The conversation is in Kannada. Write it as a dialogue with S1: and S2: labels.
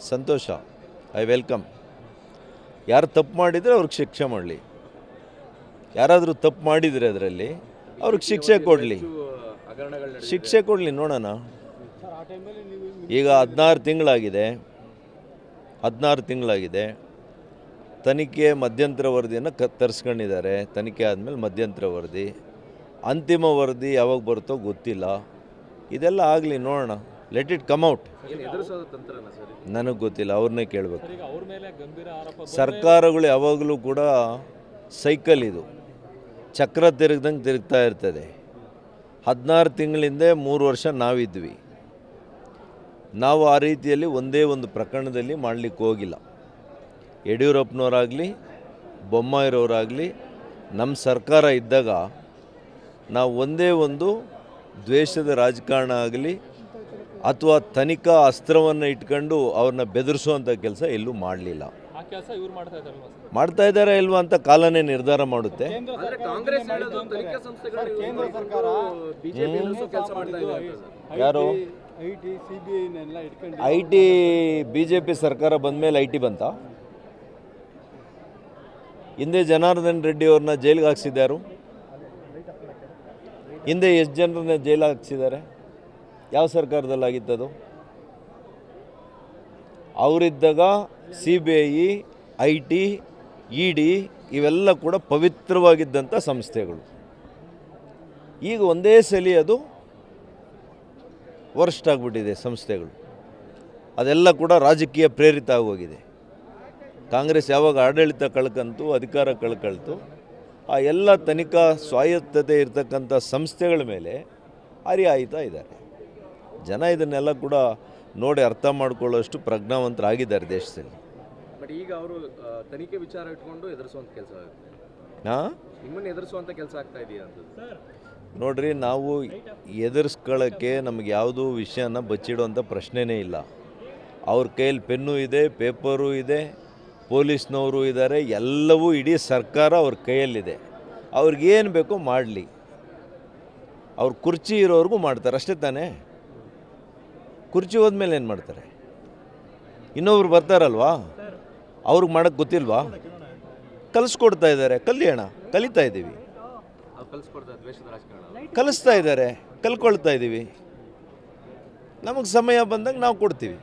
S1: ಸಂತೋಷ. I welcome. ಯಾರು ತಪ್ಪು ಮಾಡಿದರೆ ಅವ್ರಿಗೆ ಶಿಕ್ಷೆ ಮಾಡಲಿ. ಯಾರಾದರೂ ತಪ್ಪು ಮಾಡಿದರೆ ಅದರಲ್ಲಿ ಅವ್ರಿಗೆ ಶಿಕ್ಷೆ ಕೊಡಲಿ. ಶಿಕ್ಷೆ ಕೊಡಲಿ, ನೋಡೋಣ. ಈಗ 16 ತಿಂಗಳಾಗಿದೆ. ತನಿಖೆ ಮಧ್ಯಂತರ ವರದಿಯನ್ನು ತರಿಸ್ಕೊಂಡಿದ್ದಾರೆ. ತನಿಖೆ ಆದಮೇಲೆ ಮಧ್ಯಂತರ ವರದಿ, ಅಂತಿಮ ವರದಿ ಯಾವಾಗ ಬರುತ್ತೋ ಗೊತ್ತಿಲ್ಲ. ಇದೆಲ್ಲ ಆಗಲಿ, ನೋಡೋಣ. Let it come out. ನನಗೆ ಗೊತ್ತಿಲ್ಲ, ಅವ್ರನ್ನೇ ಕೇಳಬೇಕು. ಸರ್ಕಾರಗಳು ಯಾವಾಗಲೂ ಕೂಡ ಸೈಕಲ್, ಇದು ಚಕ್ರ ತಿರುಗ್ದಂಗೆ ತಿರುಗ್ತಾ ಇರ್ತದೆ. 16 ತಿಂಗಳಿಂದ 3 ವರ್ಷ ನಾವಿದ್ವಿ. ನಾವು ಆ ರೀತಿಯಲ್ಲಿ ಒಂದೇ ಒಂದು ಪ್ರಕರಣದಲ್ಲಿ ಮಾಡಲಿಕ್ಕೆ ಹೋಗಿಲ್ಲ. ಯಡಿಯೂರಪ್ಪನವರಾಗಲಿ ಬೊಮ್ಮಾಯಿರವರಾಗಲಿ ನಮ್ಮ ಸರ್ಕಾರ ಇದ್ದಾಗ ನಾವು ಒಂದೇ ಒಂದು ದ್ವೇಷದ ರಾಜಕಾರಣ ಆಗಲಿ ಅಥವಾ ತನಿಖಾ ಅಸ್ತ್ರವನ್ನು ಇಟ್ಕೊಂಡು ಅವ್ರನ್ನ ಬೆದರಿಸುವಂಥ ಕೆಲಸ ಎಲ್ಲೂ ಮಾಡಲಿಲ್ಲ. ಮಾಡ್ತಾ ಇದ್ದಾರೆ ಇಲ್ವಾ ಅಂತ ಕಾಲನೇ ನಿರ್ಧಾರ ಮಾಡುತ್ತೆ. ಯಾರು IT BJP ಸರ್ಕಾರ ಬಂದ ಮೇಲೆ IT ಬಂತ? ಹಿಂದೆ ಜನಾರ್ದನ್ ರೆಡ್ಡಿ ಅವ್ರನ್ನ ಜೈಲಿಗೆ ಹಾಕ್ಸಿದ್ದಾರು. ಹಿಂದೆ ಎಷ್ಟು ಜನರನ್ನ ಜೈಲಿಗೆ ಹಾಕ್ಸಿದ್ದಾರೆ? ಯಾವ ಸರ್ಕಾರದಲ್ಲಾಗಿತ್ತದು? ಅವರಿದ್ದಾಗ CBI, IT, ED ಇವೆಲ್ಲ ಕೂಡ ಪವಿತ್ರವಾಗಿದ್ದಂಥ ಸಂಸ್ಥೆಗಳು. ಈಗ ಒಂದೇ ಸಲ ಅದು ವರ್ಸ್ಟ್ ಆಗಿಬಿಟ್ಟಿದೆ ಸಂಸ್ಥೆಗಳು. ಅದೆಲ್ಲ ಕೂಡ ರಾಜಕೀಯ ಪ್ರೇರಿತ ಆಗೋಗಿದೆ. ಕಾಂಗ್ರೆಸ್ ಯಾವಾಗ ಆಡಳಿತ ಕಳ್ಕಂತು, ಅಧಿಕಾರ ಕಳ್ಕೊಳ್ತು, ಆ ಎಲ್ಲ ತನಿಖಾ ಸ್ವಾಯತ್ತತೆ ಇರತಕ್ಕಂಥ ಸಂಸ್ಥೆಗಳ ಮೇಲೆ ಹರಿಹಾಯ್ತಾ ಇದ್ದಾರೆ. ಜನ ಇದನ್ನೆಲ್ಲ ಕೂಡ ನೋಡಿ ಅರ್ಥ ಮಾಡ್ಕೊಳ್ಳೋಷ್ಟು ಪ್ರಜ್ಞಾವಂತರಾಗಿದ್ದಾರೆ ದೇಶದಲ್ಲಿ.
S2: ಬಟ್ ಈಗ ಅವರು ತನಿಖೆ ವಿಚಾರ ಇಟ್ಕೊಂಡು ಎದುರಿಸುವಂಥ ಕೆಲಸ ಆಗುತ್ತೆ. ನಿಮ್ಮನ್ನು ಎದುರಿಸುವಂಥ ಕೆಲಸ ಆಗ್ತಾ ಇದೆಯಾ ಅಂತ
S1: ನೋಡ್ರಿ, ನಾವು ಎದುರಿಸ್ಕೊಳ್ಳೋಕ್ಕೆ ನಮಗೆ ಯಾವುದೂ ವಿಷಯನ ಬಚ್ಚಿಡುವಂಥ ಪ್ರಶ್ನೆನೇ ಇಲ್ಲ. ಅವ್ರ ಕೈಯಲ್ಲಿ ಪೆನ್ನು ಇದೆ, ಪೇಪರು ಇದೆ, ಪೊಲೀಸ್ನವರು ಇದ್ದಾರೆ, ಎಲ್ಲವೂ ಇಡೀ ಸರ್ಕಾರ ಅವ್ರ ಕೈಯಲ್ಲಿದೆ. ಅವ್ರಿಗೇನು ಬೇಕೋ ಮಾಡಲಿ. ಅವ್ರ ಕುರ್ಚಿ ಇರೋವ್ರಿಗೂ ಮಾಡ್ತಾರೆ, ಅಷ್ಟೇ ತಾನೇ. ಕುರ್ಚಿ ಹೋದ್ಮೇಲೆ ಏನು ಮಾಡ್ತಾರೆ? ಇನ್ನೊಬ್ರು ಬರ್ತಾರಲ್ವಾ, ಅವ್ರಿಗೆ ಮಾಡೋಕ್ಕೆ ಗೊತ್ತಿಲ್ವಾ? ಕಲಿಸ್ಕೊಡ್ತಾ ಇದ್ದಾರೆ, ಕಲಿತಾ ಇದ್ದೀವಿ. ಕಲಿಸ್ತಾ ಇದ್ದಾರೆ, ಕಲ್ಕೊಳ್ತಾ ಇದ್ದೀವಿ. ನಮಗೆ ಸಮಯ ಬಂದಾಗ ನಾವು ಕೊಡ್ತೀವಿ.